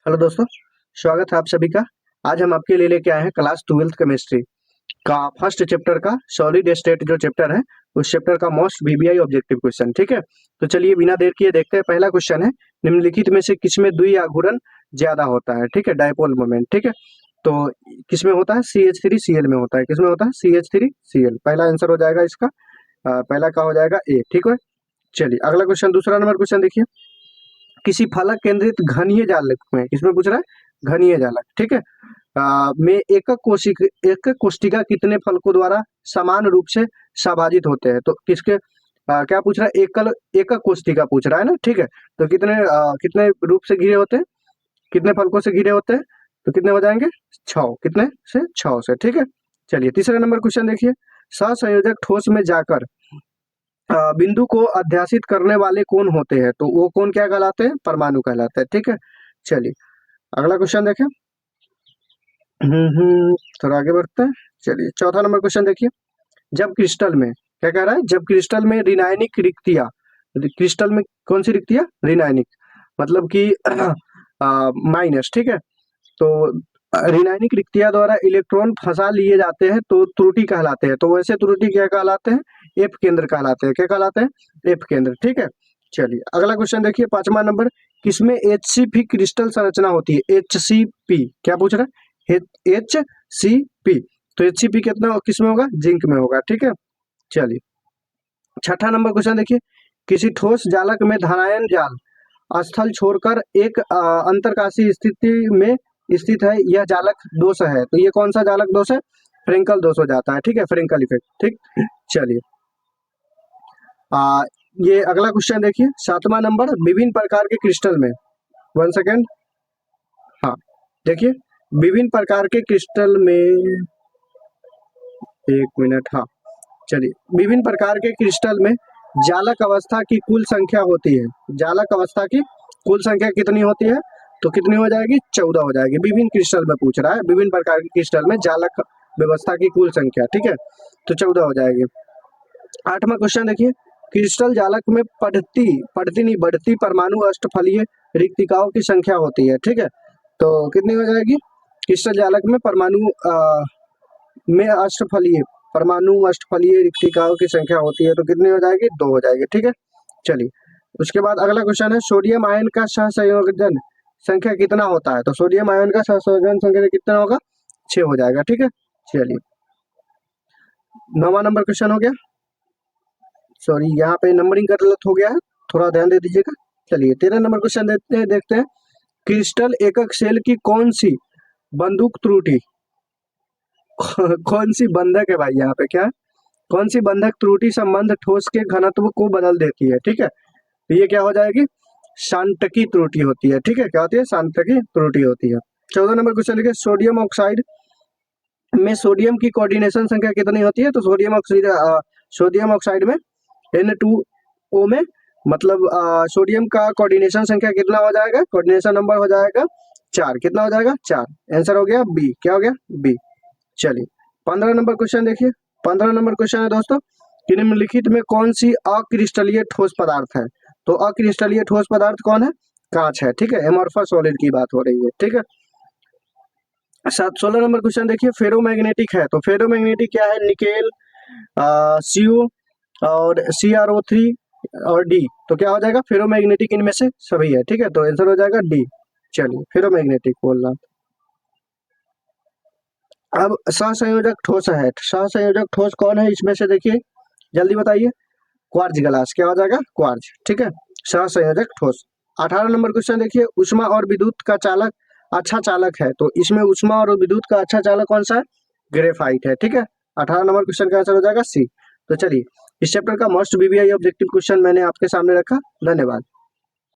Hello दोस्तों, स्वागत है आप सभी का। आज हम आपके लिए लेके आए हैं क्लास 12th केमिस्ट्री का फर्स्ट चैप्टर का सॉलिड स्टेट जो चैप्टर है, उस चैप्टर का मोस्ट वीबीआई ऑब्जेक्टिव क्वेश्चन। ठीक है, तो चलिए बिना देर किए देखते हैं। पहला क्वेश्चन है, निम्नलिखित में से किसमें द्वि आघूर्ण ज्यादा होता है। ठीक है, डायपोल मोमेंट। ठीक है, तो किसमें होता है? CH3Cl में होता है। किसमें होता है? CH3Cl। पहला आंसर हो जाएगा इसका, पहला का हो जाएगा ए। ठीक है, चलिए अगला क्वेश्चन, दूसरा नंबर क्वेश्चन देखिए। किसी फलक केंद्रित घनीय जालक में, किसमें पूछ रहा है? घनीय जालक। ठीक है, में एक कोशिका कितने फलकों द्वारा समान रूप से सभाजित होते हैं? तो किसके क्या पूछ रहा है? एक कोशिका पूछ रहा है ना। ठीक है, तो कितने रूप से घिरे होते हैं, कितने फलकों से घिरे होते हैं? तो कितने हो जाएंगे? 6। कितने से? 6 से। ठीक है, चलिए तीसरा नंबर क्वेश्चन देखिए। सहसंयोजक ठोस में जाकर बिंदु को अध्यासित करने वाले कौन होते हैं? तो वो कौन क्या कहलाते हैं? परमाणु कहलाते हैं। ठीक है, चलिए अगला क्वेश्चन देखें। थोड़ा आगे बढ़ते हैं। चलिए चौथा नंबर क्वेश्चन देखिए। जब क्रिस्टल में, क्या कह रहा है? जब क्रिस्टल में ऋणायनिक रिक्तियां, क्रिस्टल में कौन सी रिक्तियां? ऋणायनिक, मतलब कि माइनस। ठीक है, तो ऋणायनिक रिक्तियां द्वारा इलेक्ट्रॉन फंसा लिए जाते हैं तो त्रुटि कहलाते हैं। तो वैसे त्रुटि क्या कहलाते हैं? एफ केंद्र कहलाते हैं। क्या कहलाते हैं? एफ केंद्र। ठीक है, चलिए अगला क्वेश्चन देखिए, पांचवा नंबर। किसमें HCP क्रिस्टल संरचना होती है? HCP, क्या पूछ रहा है? HCP। तो HCP कितना किसमें होगा? जिंक में होगा। ठीक है, चलिए छठा नंबर क्वेश्चन देखिए। किसी ठोस जालक में धनायन जाल स्थल छोड़कर एक अंतरकाशीय स्थिति में स्थित है, यह जालक दोष है। तो ये कौन सा जालक दोष है? फ्रेंकल दोष हो जाता है। ठीक है, फ्रेंकल इफेक्ट। ठीक, चलिए ये अगला क्वेश्चन देखिए, सातवां नंबर। विभिन्न प्रकार के क्रिस्टल में, 1 सेकेंड, हाँ देखिए, विभिन्न प्रकार के क्रिस्टल में, 1 मिनट, हाँ चलिए, विभिन्न प्रकार के क्रिस्टल में जालक अवस्था की कुल संख्या होती है। जालक अवस्था की कुल संख्या कितनी होती है? तो कितनी हो जाएगी? 14 हो जाएगी। विभिन्न क्रिस्टल में पूछ रहा है, विभिन्न प्रकार के क्रिस्टल में जालक व्यवस्था की कुल संख्या। ठीक है, तो 14 हो जाएगी। आठवां क्वेश्चन देखिए। क्रिस्टल जालक में पढ़ती नहीं बढ़ती परमाणु अष्टफलीय रिक्तिकाओं की संख्या होती है। ठीक है, तो कितनी हो जाएगी? क्रिस्टल जालक में परमाणु अष्टफलीय रिक्तिकाओं की संख्या होती है, तो कितनी हो जाएगी? 2 हो जाएगी। ठीक है, चलिए उसके बाद अगला क्वेश्चन है, सोडियम आयन का सहसंयोजन संख्या कितना होता है? तो सोडियम आयन का सहसंयोजन संख्या कितना होगा? 6 हो जाएगा। ठीक है, चलिए 9वां नंबर क्वेश्चन हो गया। सॉरी, यहाँ पे नंबरिंग का गलत हो गया है, थोड़ा ध्यान दे दीजिएगा। चलिए 13 नंबर क्वेश्चन देखते हैं। क्रिस्टल एकक सेल की कौन सी बंदूक त्रुटि कौन सी बंधक है भाई? यहाँ पे क्या है? कौन सी बंधक त्रुटि संबंध ठोस के घनत्व को बदल देती है? ठीक है, तो ये क्या हो जाएगी? सांतकी त्रुटि होती है। ठीक है, क्या होती है? सांतकी त्रुटि होती है। 14 नंबर क्वेश्चन लिखिए। सोडियम ऑक्साइड में सोडियम की कोऑर्डिनेशन संख्या कितनी होती है? तो सोडियम ऑक्साइड में N2O में, मतलब सोडियम का कोऑर्डिनेशन संख्या कितना हो जाएगा? कोऑर्डिनेशन नंबर हो जाएगा 4। कितना हो जाएगा? 4। आंसर हो गया बी। क्या हो गया? बी। चलिए 15 नंबर क्वेश्चन देखिए। 15 नंबर क्वेश्चन है दोस्तों, कि निम्नलिखित में कौन सी अक्रिस्टलीय ठोस पदार्थ है? तो अक्रिस्टलीय ठोस पदार्थ कौन है? कांच है। ठीक है, एमोर्फस सॉलिड की बात हो रही है। ठीक है, 16 नंबर क्वेश्चन देखिए। फेरोमैग्नेटिक है, तो फेरोमैग्नेटिक क्या है? निकेल, CO और CrO3 और D। तो क्या हो जाएगा? फेरोमैग्नेटिक इनमें से सभी है। ठीक है, तो आंसर हो जाएगा डी। चलिए फेरोमैग्नेटिक बोलना। अब सहसंयोजक ठोस है, सहसंयोजक ठोस कौन है इसमें से? देखिए जल्दी बताइए। Quartz glass. क्या हो जाएगा? क्वार्ज। ठीक है, सहसंयोजक ठोस। 18 नंबर क्वेश्चन देखिए। ऊष्मा और विद्युत का चालक अच्छा चालक है, तो इसमें ऊष्मा और विद्युत का अच्छा चालक कौन सा है? ग्रेफाइट है। ठीक है, 18 नंबर क्वेश्चन का आंसर हो जाएगा सी। तो चलिए इस चैप्टर का मोस्ट वीबीआई ऑब्जेक्टिव क्वेश्चन मैंने आपके सामने रखा। धन्यवाद।